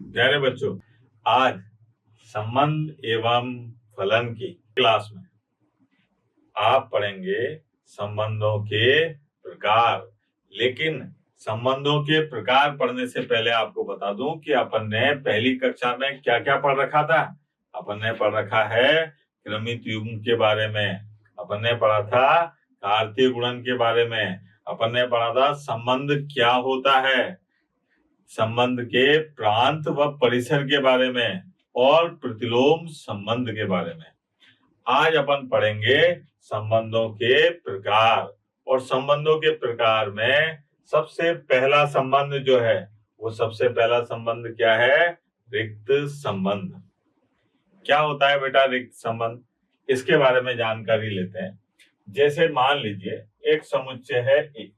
प्यारे बच्चों, आज संबंध एवं फलन की क्लास में आप पढ़ेंगे संबंधों के प्रकार। लेकिन संबंधों के प्रकार पढ़ने से पहले आपको बता दूं कि अपन ने पहली कक्षा में क्या क्या पढ़ रखा था। अपन ने पढ़ रखा है क्रमित युग्म के बारे में, अपन ने पढ़ा था कार्तीय गुणन के बारे में, अपन ने पढ़ा था संबंध क्या होता है, संबंध के प्रांत व परिसर के बारे में और प्रतिलोम संबंध के बारे में। आज अपन पढ़ेंगे संबंधों के प्रकार, और संबंधों के प्रकार में सबसे पहला संबंध जो है वो सबसे पहला संबंध क्या है? रिक्त संबंध। क्या होता है बेटा रिक्त संबंध? इसके बारे में जानकारी लेते हैं। जैसे मान लीजिए एक समुच्चय है ए,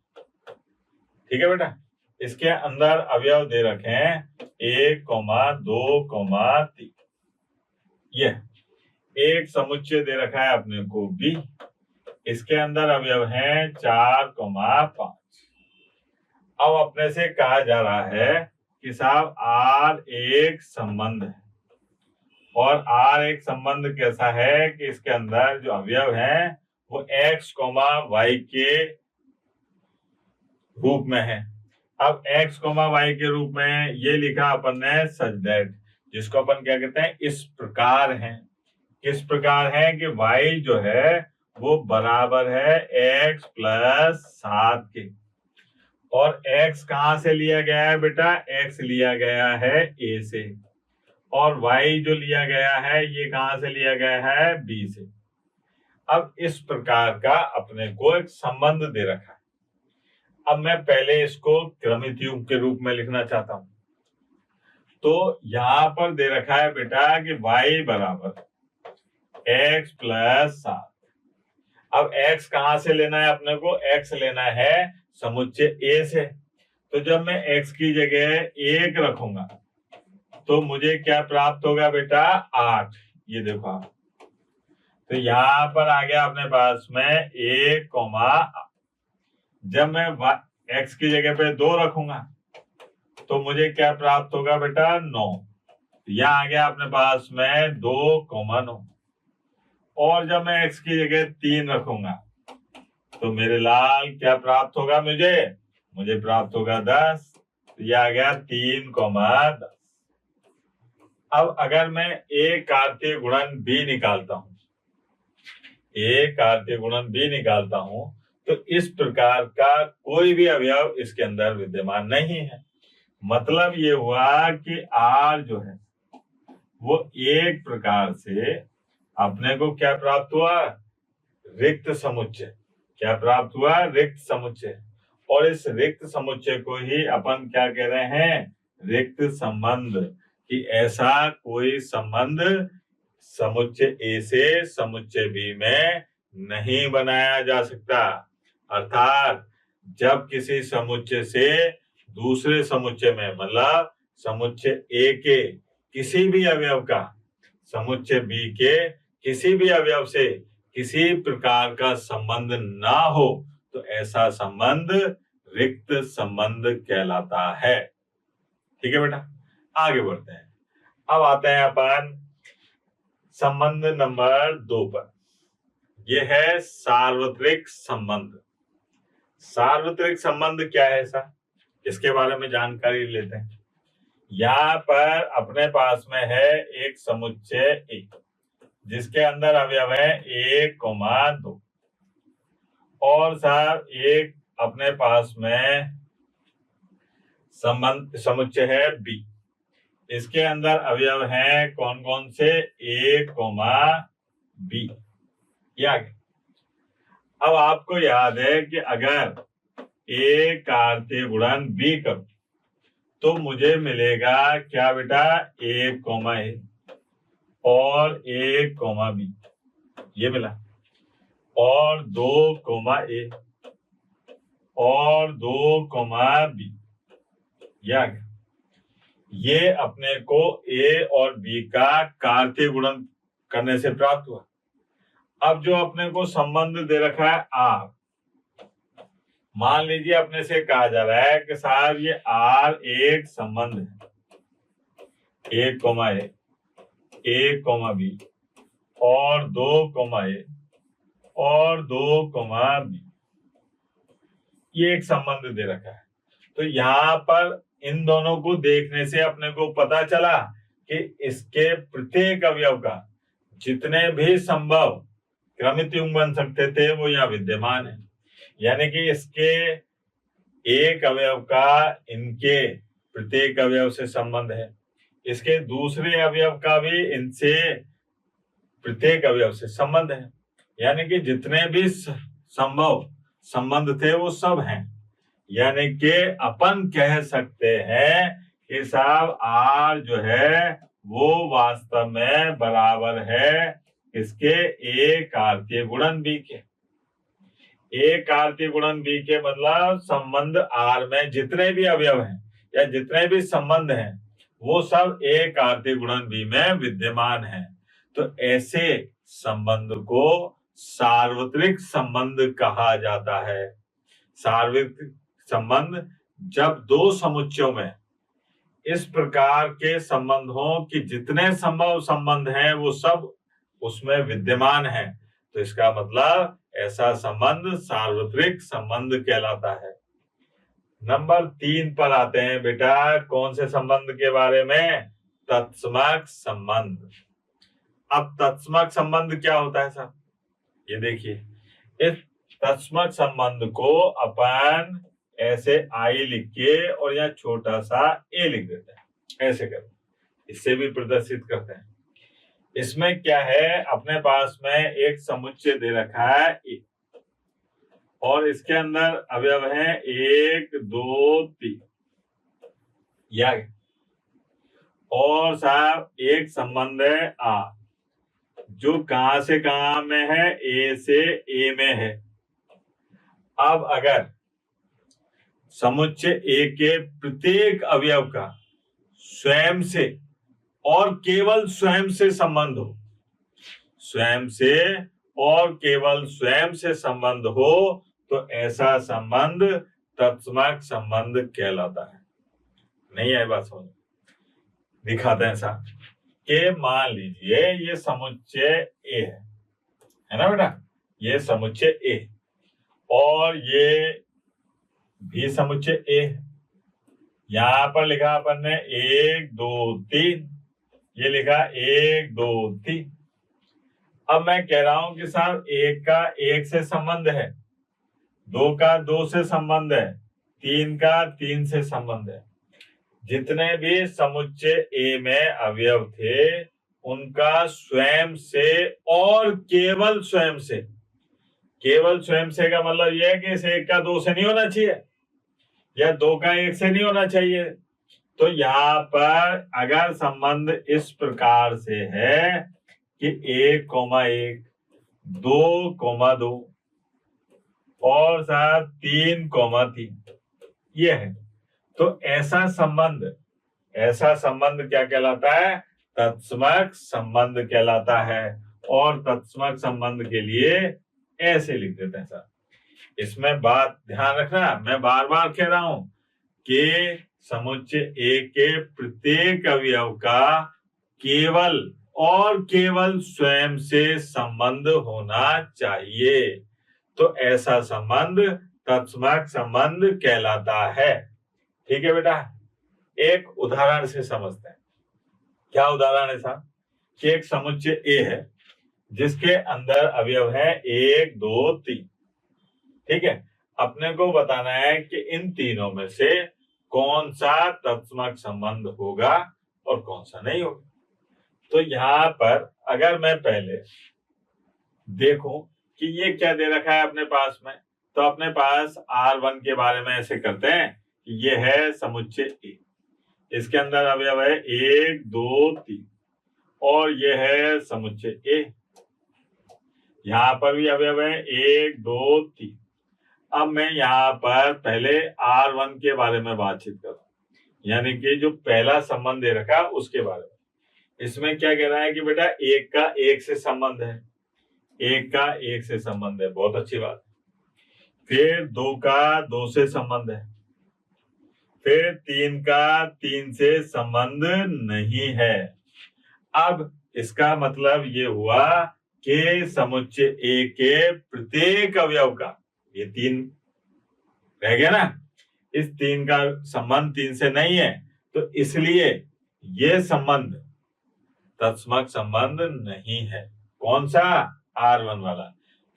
ठीक है बेटा। इसके अंदर अवयव दे रखे हैं 1, 2, 3। यह एक समुच्चय दे रखा है अपने को बी, इसके अंदर अवयव हैं 4, 5। अब अपने से कहा जा रहा है कि साहब आर एक संबंध है, और आर एक संबंध कैसा है कि इसके अंदर जो अवयव हैं वो x, y के रूप में है। अब x, y के रूप में ये लिखा अपन ने सच दैट, जिसको अपन क्या कहते हैं? इस प्रकार है। किस प्रकार है कि y जो है वो बराबर है x + 7 के, और x कहां से लिया गया है बेटा? x लिया गया है a से, और y जो लिया गया है ये कहां से लिया गया है? b से। अब इस प्रकार का अपने को एक संबंध दे रखा है। अब मैं पहले इसको क्रमित युग्म के रूप में लिखना चाहता हूं। तो यहां पर दे रखा है बेटा कि y बराबर x + 7। अब x कहां से लेना है अपने को? x लेना है समुच्चय A से। तो जब मैं x की जगह 1 रखूंगा तो मुझे क्या प्राप्त होगा बेटा? 8। ये देखो आप, तो यहां पर आ गया अपने पास में 1, जब मैं x की जगह पे 2 रखूंगा तो मुझे क्या प्राप्त होगा बेटा? 9। यहाँ आ गया अपने पास में 2, 9। और जब मैं x की जगह 3 रखूंगा तो मेरे लाल क्या प्राप्त होगा? मुझे प्राप्त होगा 10। तो यह आ गया 3, 10। अब अगर मैं a कार्तीय गुणन b निकालता हूं, तो इस प्रकार का कोई भी अवयव इसके अंदर विद्यमान नहीं है। मतलब ये हुआ कि r जो है वो एक प्रकार से अपने को क्या प्राप्त हुआ? रिक्त समुच्चय। क्या प्राप्त हुआ? रिक्त समुच्चय। और इस रिक्त समुच्चय को ही अपन क्या कह रहे हैं? रिक्त संबंध। कि ऐसा कोई संबंध समुच्चय ए से समुच्चय बी में नहीं बनाया जा सकता। अर्थात जब किसी समुच्चय से दूसरे समुच्चय में, मतलब समुच्चय ए के किसी भी अवयव का समुच्चय बी के किसी भी अवयव से किसी प्रकार का संबंध ना हो तो ऐसा संबंध रिक्त संबंध कहलाता है। ठीक है बेटा, आगे बढ़ते हैं। अब आते हैं अपन संबंध नंबर 2 पर। यह है सार्वत्रिक संबंध। सार्वत्रिक संबंध क्या है ऐसा? इसके बारे में जानकारी लेते हैं। यहाँ पर अपने पास में है एक समुच्चय ए, जिसके अंदर अवयव है 1, 2, और साहब एक अपने पास में संबंध समुच्चय है बी, इसके अंदर अवयव हैं कौन कौन से? 1, b। अब आपको याद है कि अगर a कार्तीय गुणन b करूं तो मुझे मिलेगा क्या बेटा? 1, a और 1, b, ये मिला, और 2, a और 2, b, ये अपने को a और b का कार्तीय गुणन करने से प्राप्त हुआ। अब जो अपने को संबंध दे रखा है r, मान लीजिए अपने से कहा जा रहा है कि साहब ये r एक संबंध है, 1 कोमा ए, 1 कोमा बी और 2 कोमा ए और 2 कोमा बी, ये एक संबंध दे रखा है। तो यहाँ पर इन दोनों को देखने से अपने को पता चला कि इसके प्रत्येक अवयव का जितने भी संभव क्रमित युग्म बन सकते थे वो यहाँ विद्यमान है। यानी कि इसके एक अवयव का इनके प्रत्येक अवयव से संबंध है, इसके दूसरे अवयव का भी इनसे प्रत्येक अवयव से संबंध है। यानी कि जितने भी संभव संबंध थे वो सब हैं। यानी कि अपन कह सकते हैं कि साहब आर जो है वो वास्तव में बराबर है इसके ए कार्तीय गुणन बी के। ए कार्तीय गुणन बी के मतलब संबंध आर में जितने भी अवयव हैं या जितने भी संबंध हैं वो सब ए कार्तीय गुणन बी में विद्यमान है। तो ऐसे संबंध को सार्वत्रिक संबंध कहा जाता है। सार्वत्रिक संबंध जब दो समुच्चयों में इस प्रकार के संबंध हो कि जितने संभव संबंध हैं वो सब उसमें विद्यमान है, तो इसका मतलब ऐसा संबंध सार्वत्रिक संबंध कहलाता है। नंबर 3 पर आते हैं बेटा, कौन से संबंध के बारे में? तत्समक संबंध। अब तत्समक संबंध क्या होता है साहब? ये देखिए, इस तत्समक संबंध को अपन ऐसे आई लिख के और यहाँ छोटा सा ए लिख देते हैं, ऐसे करते हैं, इससे भी प्रदर्शित करते हैं। इसमें क्या है, अपने पास में एक समुच्चय दे रखा है ए और इसके अंदर अवयव है 1 2 3 या और साहब एक संबंध है आ जो कहां से कहां में है, ए से ए में है। अब अगर समुच्चय ए के प्रत्येक अवयव का स्वयं से और केवल स्वयं से संबंध हो, स्वयं से और केवल स्वयं से संबंध हो, तो ऐसा संबंध तत्समक संबंध कहलाता है। नहीं है बात समझ? दिखाते हैं साहब कि मान लीजिए ये समुच्चय ए है ना बेटा, ये समुच्चय ए और ये भी समुच्चय ए है। यहां पर लिखा अपन ने 1 2 3, ये लिखा 1 2 3। अब मैं कह रहा हूं कि साहब 1 का 1 से संबंध है, 2 का 2 से संबंध है, 3 का 3 से संबंध है। जितने भी समुच्चय ए में अवयव थे उनका स्वयं से और केवल स्वयं से, केवल स्वयं से का मतलब यह है कि इस 1 का 2 से नहीं होना चाहिए या 2 का 1 से नहीं होना चाहिए। तो यहाँ पर अगर संबंध इस प्रकार से है कि 1 कोमा 1 2 कोमा 2 और साथ 3 कोमा 3 ये है, तो ऐसा संबंध क्या कहलाता है? तत्समक संबंध कहलाता है। और तत्समक संबंध के लिए ऐसे लिख देते हैं सर। इसमें बात ध्यान रखना, मैं बार बार कह रहा हूं कि समुच्चय ए के प्रत्येक अवयव का केवल और केवल स्वयं से संबंध होना चाहिए, तो ऐसा संबंध तत्समक संबंध कहलाता है। ठीक है बेटा, एक उदाहरण से समझते हैं। क्या उदाहरण है साहब? कि एक समुच्चय ए है जिसके अंदर अवयव है 1 2 3। ठीक है, अपने को बताना है कि इन तीनों में से कौन सा तत्समक संबंध होगा और कौन सा नहीं होगा। तो यहाँ पर अगर मैं पहले देखूं कि ये क्या दे रखा है अपने पास में, तो अपने पास R1 के बारे में ऐसे करते हैं कि ये है समुच्चय ए, इसके अंदर अवयव है 1 2 3 और ये है समुच्चय ए, यहाँ पर भी अवयव है 1 2 3। अब मैं यहाँ पर पहले R1 के बारे में बातचीत करूं, यानी कि जो पहला संबंध दे रखा उसके बारे में। इसमें क्या कह रहा है कि बेटा 1 का 1 से संबंध है, 1 का 1 से संबंध है, बहुत अच्छी बात। फिर 2 का 2 से संबंध है, फिर 3 का 3 से संबंध नहीं है। अब इसका मतलब ये हुआ कि समुच्चय ए के प्रत्येक अवयव का, ये 3 रह गया ना, इस 3 का संबंध 3 से नहीं है, तो इसलिए ये संबंध तत्समक संबंध नहीं है। कौन सा? R1 वाला।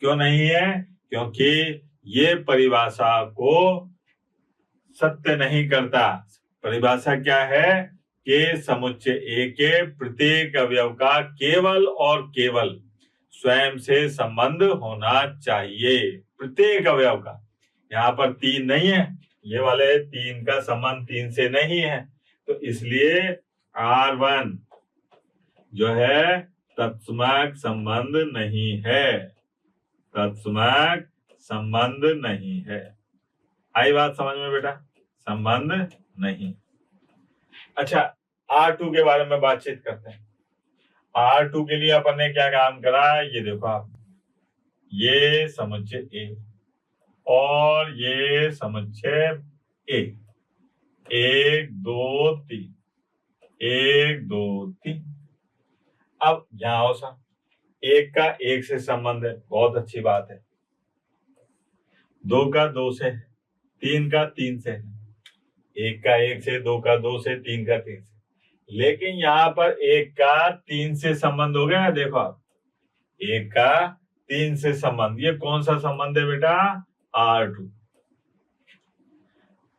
क्यों नहीं है? क्योंकि ये परिभाषा को सत्य नहीं करता। परिभाषा क्या है कि समुच्चय ए के प्रत्येक अवयव का केवल और केवल स्वयं से संबंध होना चाहिए, प्रत्येक अवयव का। यहाँ पर 3 नहीं है, ये वाले 3 का संबंध 3 से नहीं है, तो इसलिए R1 जो है तत्समक संबंध नहीं है, तत्समक संबंध नहीं है। आई बात समझ में बेटा? संबंध नहीं। अच्छा, R2 के बारे में बातचीत करते हैं। R2 के लिए अपन ने क्या काम करा, ये देखो आप, ये समुच्चय ए और ये समुच्चय ए, 1 2 3, 1 2 3। अब यहां हो सा 1 का 1 से संबंध है, बहुत अच्छी बात है। 2 का 2 से है, 3 का 3 से है, 1 का 1 से, 2 का 2 से, 3 का 3 से। लेकिन यहाँ पर 1 का 3 से संबंध हो गया। देखो आप, 1 का 3 से संबंध, ये कौन सा संबंध है बेटा? R2।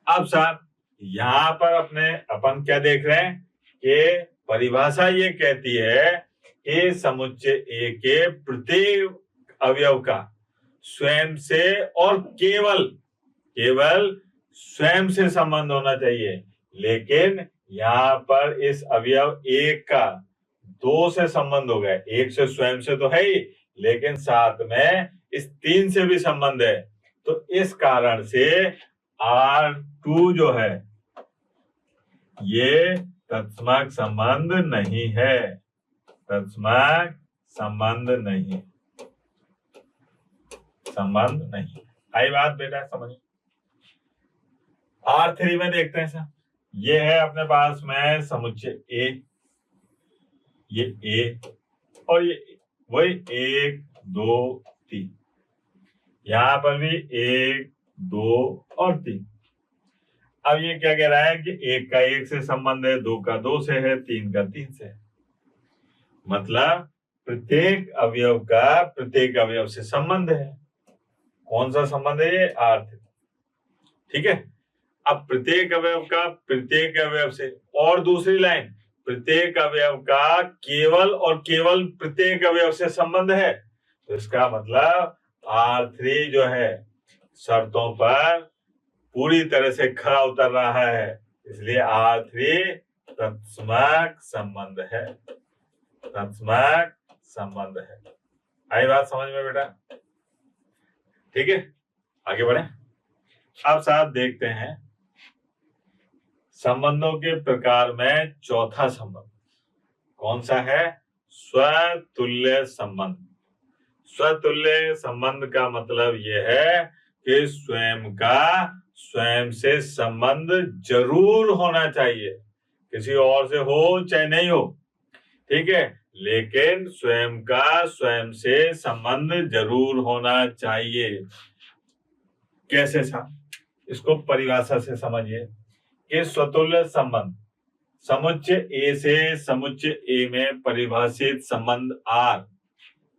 अब साहब यहाँ पर अपन क्या देख रहे हैं कि परिभाषा ये कहती है कि समुच्चय ए के प्रत्येक अवयव का स्वयं से और केवल स्वयं से संबंध होना चाहिए। लेकिन यहाँ पर इस अवयव 1 का 2 से संबंध हो गया, 1 से स्वयं से तो है ही, लेकिन साथ में इस 3 से भी संबंध है। तो इस कारण से R2 जो है ये तत्समक संबंध नहीं है, तत्समक संबंध नहीं, संबंध नहीं। आई बात बेटा समझ? R3 में देखते हैं सर, ये है अपने पास में समुच्चय ए, ये ए और ये वही 1 2 3, यहां पर भी 1 2 और 3। अब ये क्या कह रहा है कि 1 का 1 से संबंध है, 2 का 2 से है, 3 का 3 से है। मतलब प्रत्येक अवयव का प्रत्येक अवयव से संबंध है। कौन सा संबंध है ये? R3। ठीक है। अब प्रत्येक अवयव का प्रत्येक अवयव से, और दूसरी लाइन, प्रत्येक अवयव का केवल और केवल प्रत्येक अवयव से संबंध है। तो इसका मतलब R3 जो है शर्तों पर पूरी तरह से खरा उतर रहा है, इसलिए R3 तत्समक संबंध है, तत्समक संबंध है। आई बात समझ में बेटा? ठीक है, आगे बढ़े। अब साहब देखते हैं संबंधों के प्रकार में चौथा संबंध कौन सा है? स्वतुल्य संबंध। स्वतुल्य संबंध का मतलब यह है कि स्वयं का स्वयं से संबंध जरूर होना चाहिए, किसी और से हो चाहे नहीं हो, ठीक है, लेकिन स्वयं का स्वयं से संबंध जरूर होना चाहिए। कैसे सा? इसको परिभाषा से समझिए कि स्वतुल्य संबंध समुच्चय ए से समुच्चय ए में परिभाषित संबंध R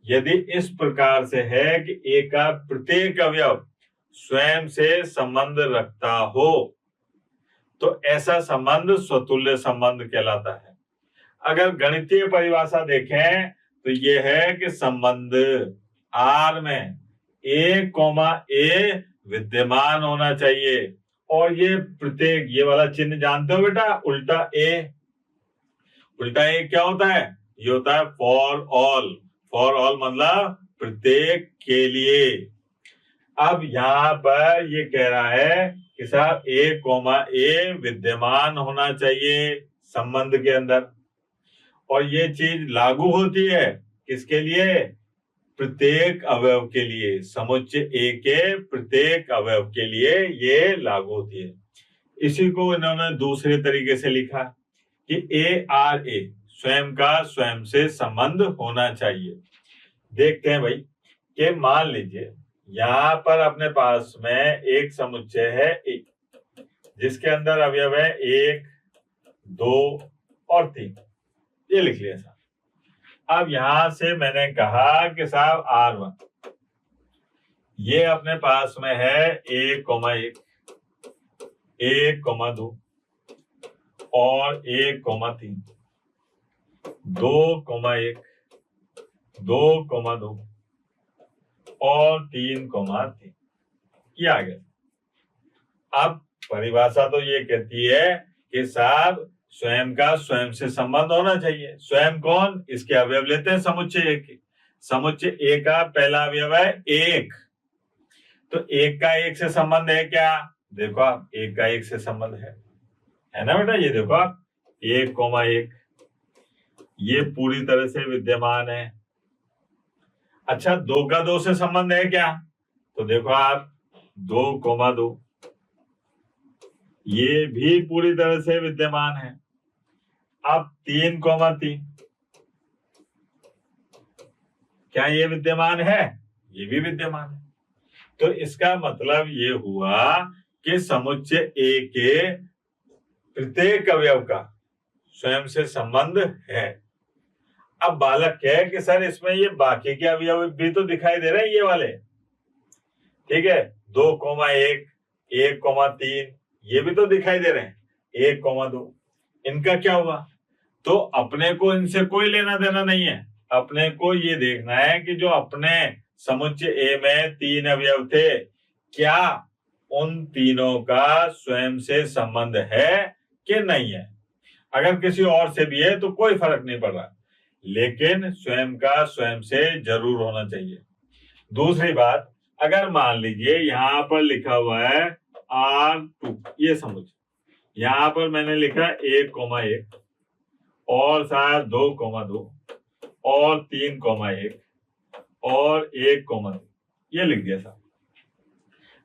यदि इस प्रकार से है कि ए का प्रत्येक अवयव स्वयं से संबंध रखता हो, तो ऐसा संबंध स्वतुल्य संबंध कहलाता है। अगर गणितीय परिभाषा देखें तो यह है कि संबंध R में A, विद्यमान होना चाहिए, और ये प्रत्येक, ये वाला चिन्ह जानते हो बेटा, उल्टा ए। उल्टा ए क्या होता है? ये होता है फॉर ऑल। फॉर ऑल मतलब प्रत्येक के लिए। अब यहाँ पर ये कह रहा है कि साहब A, विद्यमान होना चाहिए संबंध के अंदर, और ये चीज लागू होती है किसके लिए? प्रत्येक अवयव के लिए, समुच्चय ए के प्रत्येक अवयव के लिए ये लागू होती है। इसी को इन्होंने दूसरे तरीके से लिखा कि ARA स्वयं का स्वयं से संबंध होना चाहिए। देखते हैं भाई कि मान लीजिए यहां पर अपने पास में एक समुच्चय है A, जिसके अंदर अवयव है 1, 2 और 3। ये लिख लिया साहब। अब यहां से मैंने कहा कि साहब R1 ये अपने पास में है 1,1, 1,2 और 1,3, 2,1, 2,2 और 3,3। ये आ गया। अब परिभाषा तो ये कहती है कि साहब स्वयं का स्वयं से संबंध होना चाहिए। स्वयं कौन? इसके अवयव लेते हैं समुच्चय ए के। समुच्चय ए का पहला अवयव है 1, तो 1 का 1 से संबंध है क्या? देखो आप 1 का 1 से संबंध है ना बेटा। ये देखो आप 1,1 ये पूरी तरह से विद्यमान है। अच्छा 2 का 2 से संबंध है क्या? तो देखो आप 2,2 ये भी पूरी तरह से विद्यमान है। अब 3,3 क्या ये विद्यमान है? ये भी विद्यमान है। तो इसका मतलब ये हुआ कि समुच्चय ए के प्रत्येक अवयव का स्वयं से संबंध है। अब बालक कहे कि सर इसमें ये बाकी के अवयव भी तो दिखाई दे रहे हैं, ये वाले, ठीक है, 2,1, 1,3 ये भी तो दिखाई दे रहे हैं, 1,2 इनका क्या हुआ? तो अपने को इनसे कोई लेना देना नहीं है। अपने को ये देखना है कि जो अपने समुच्चय ए में 3 अवयव थे, क्या उन तीनों का स्वयं से संबंध है कि नहीं है। अगर किसी और से भी है तो कोई फर्क नहीं पड़ रहा, लेकिन स्वयं का स्वयं से जरूर होना चाहिए। दूसरी बात, अगर मान लीजिए यहां पर लिखा हुआ है R2, ये समुच्चय, यहां पर मैंने लिखा 1,1 और शायद 2,2 और 3,1 और 1,2 ये लिख दिया था।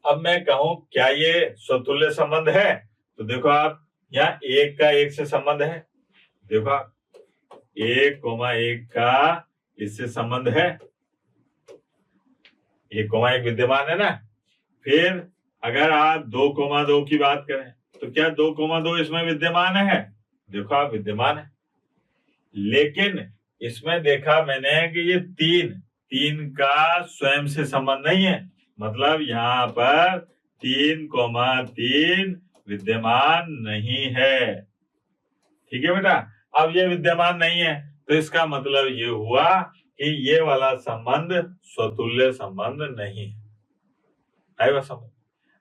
अब मैं कहूं क्या ये स्वतुल्य संबंध है? तो देखो आप यहाँ 1 का 1 से संबंध है। देखो आप 1,1 का इससे संबंध है, 1,1 विद्यमान है ना। फिर अगर आप 2,2 की बात करें तो क्या 2,2 इसमें विद्यमान है? देखो आप विद्यमान है। लेकिन इसमें देखा मैंने कि ये 3 का स्वयं से संबंध नहीं है। मतलब यहाँ पर 3,3 विद्यमान नहीं है। ठीक है बेटा। अब ये विद्यमान नहीं है तो इसका मतलब ये हुआ कि ये वाला संबंध स्वतुल्य संबंध नहीं है। आई बात समझ?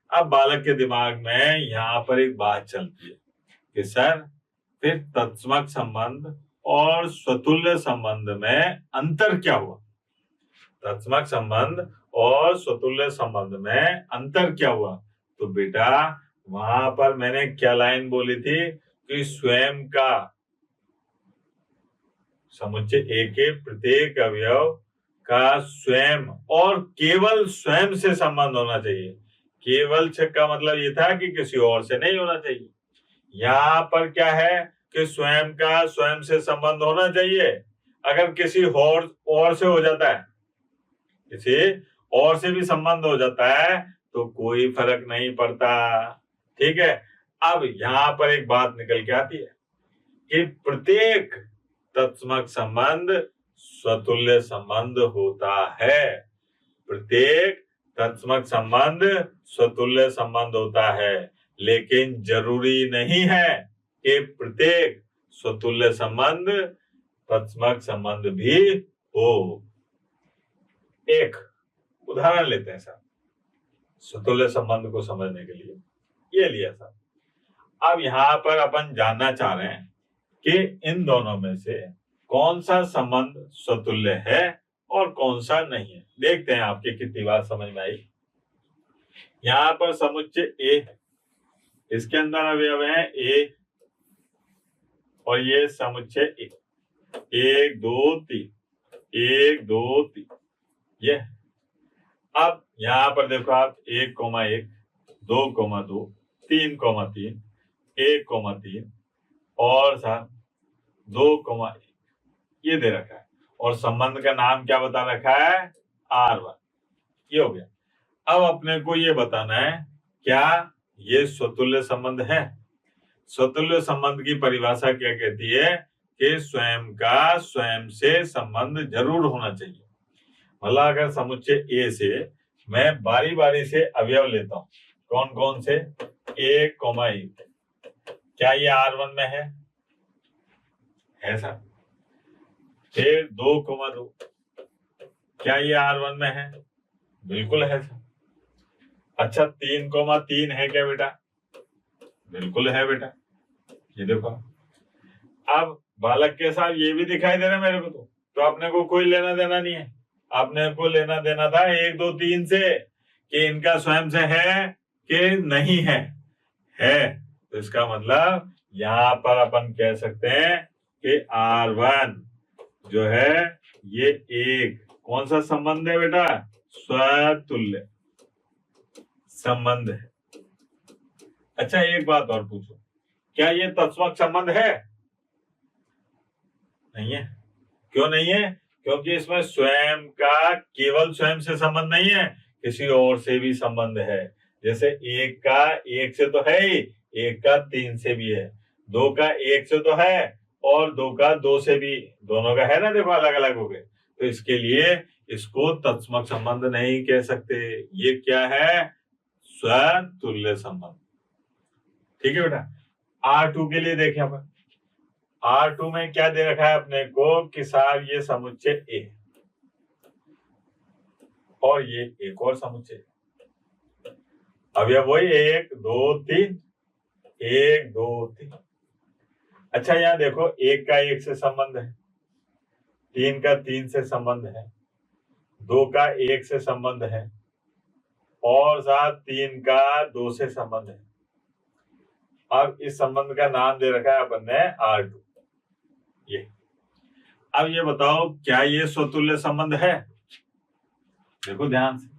अब बालक के दिमाग में यहाँ पर एक बात चलती है कि सर फिर तत्समक संबंध और स्वतुल्य संबंध में अंतर क्या हुआ? तत्समक संबंध और स्वतुल्य संबंध में अंतर क्या हुआ? तो बेटा वहां पर मैंने क्या लाइन बोली थी कि स्वयं का समुच्चय ए के प्रत्येक अवयव का स्वयं और केवल स्वयं से संबंध होना चाहिए। केवल का मतलब ये था कि किसी और से नहीं होना चाहिए। यहाँ पर क्या है कि स्वयं का स्वयं से संबंध होना चाहिए। अगर किसी और से हो जाता है, किसी और से भी संबंध हो जाता है तो कोई फर्क नहीं पड़ता। ठीक है। अब यहाँ पर एक बात निकल के आती है कि प्रत्येक तत्समक संबंध स्वतुल्य संबंध होता है। प्रत्येक तत्समक संबंध स्वतुल्य संबंध होता है, लेकिन जरूरी नहीं है कि प्रत्येक स्वतुल्य संबंध तत्समक संबंध भी हो। एक उदाहरण लेते हैं साहब स्वतुल्य संबंध को समझने के लिए। ये लिया साहब। अब यहाँ पर अपन जानना चाह रहे हैं कि इन दोनों में से कौन सा संबंध स्वतुल्य है और कौन सा नहीं है। देखते हैं आपकी कितनी बात समझ में आई। यहाँ पर समुच्चय ए है, इसके अंदर अवयव है ए और ये समुच्चय ए, 1, 2, 3, 1, 2, 3 ये। अब यहाँ पर देखो आप 1,1, 2,2, 3,3, 1,3 और साथ 2,1 ये दे रखा है और संबंध का नाम क्या बता रखा है, R1। ये हो गया। अब अपने को ये बताना है क्या ये स्वतुल्य संबंध है। स्वतुल्य संबंध की परिभाषा क्या कहती है कि स्वयं का स्वयं से संबंध जरूर होना चाहिए। मतलब अगर समुच्चय ए से मैं बारी बारी से अवयव लेता हूं, कौन कौन से, 1,1, क्या ये R1 में है सर। फिर 2,2, क्या ये R1 में है, बिल्कुल है सर। अच्छा 3,3 है क्या बेटा, बिल्कुल है बेटा। ये देखो अब बालक के साथ ये भी दिखाई दे रहा है मेरे को, तो अपने को कोई लेना देना नहीं है। आपने को लेना देना था 1, 2, 3 से कि इनका स्वयं से है कि नहीं है तो इसका मतलब यहाँ पर अपन कह सकते हैं कि R1 जो है ये एक कौन सा संबंध है बेटा, स्वतुल्य संबंध है। अच्छा एक बात और पूछो, क्या ये तत्समक संबंध है, नहीं है। क्यों नहीं है, क्योंकि इसमें स्वयं का केवल स्वयं से संबंध नहीं है, किसी और से भी संबंध है। जैसे 1 का 1 से तो है ही, 1 का 3 से भी है, 2 का 1 से तो है और 2 का 2 से भी, दोनों का है ना, देखो अलग अलग हो गए। तो इसके लिए इसको तत्समक संबंध नहीं कह सकते, ये क्या है, स्वतुल्य संबंध। ठीक है बेटा। R2 के लिए देखें अपन, R2 में क्या दे रखा है अपने को कि साहब ये समुच्चय ए और ये एक और समुच्चय। अब यह वही 1, 2, 3, 1, 2, 3। अच्छा यहाँ देखो 1 का 1 से संबंध है, 3 का 3 से संबंध है, 2 का 1 से संबंध है और साथ 3 का 2 से संबंध है। अब इस संबंध का नाम दे रखा है अपन ने R2। ये अब ये बताओ क्या ये स्वतुल्य संबंध है, देखो ध्यान से।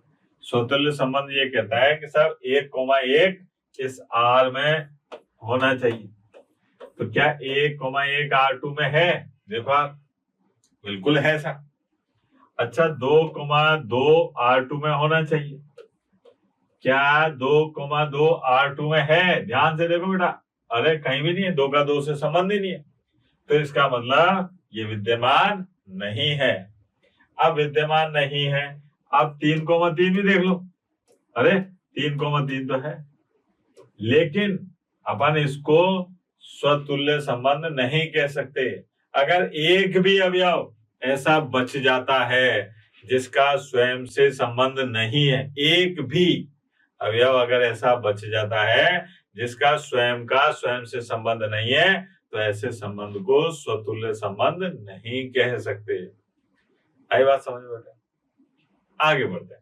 स्वतुल्य संबंध ये कहता है कि सब 1,1 इस R में होना चाहिए। तो क्या 1,1 R2 में है, देखो आप, बिल्कुल है सर। अच्छा 2,2 R2 में होना चाहिए, क्या 2,2 R2 में है, ध्यान से देखो बेटा। अरे कहीं भी नहीं है, 2 का 2 से संबंध ही नहीं है, तो इसका मतलब ये विद्यमान नहीं है। अब विद्यमान नहीं है, अब 3,3 भी देख लो, अरे 3,3 तो है, लेकिन अपन इसको स्वतुल्य संबंध नहीं कह सकते। अगर एक भी अवयव ऐसा बच जाता है जिसका स्वयं से संबंध नहीं है, एक भी अवयव अगर ऐसा बच जाता है जिसका स्वयं का स्वयं से संबंध नहीं है, तो ऐसे संबंध को स्वतुल्य संबंध नहीं कह सकते। आई बात समझ में? आगे बढ़ते हैं।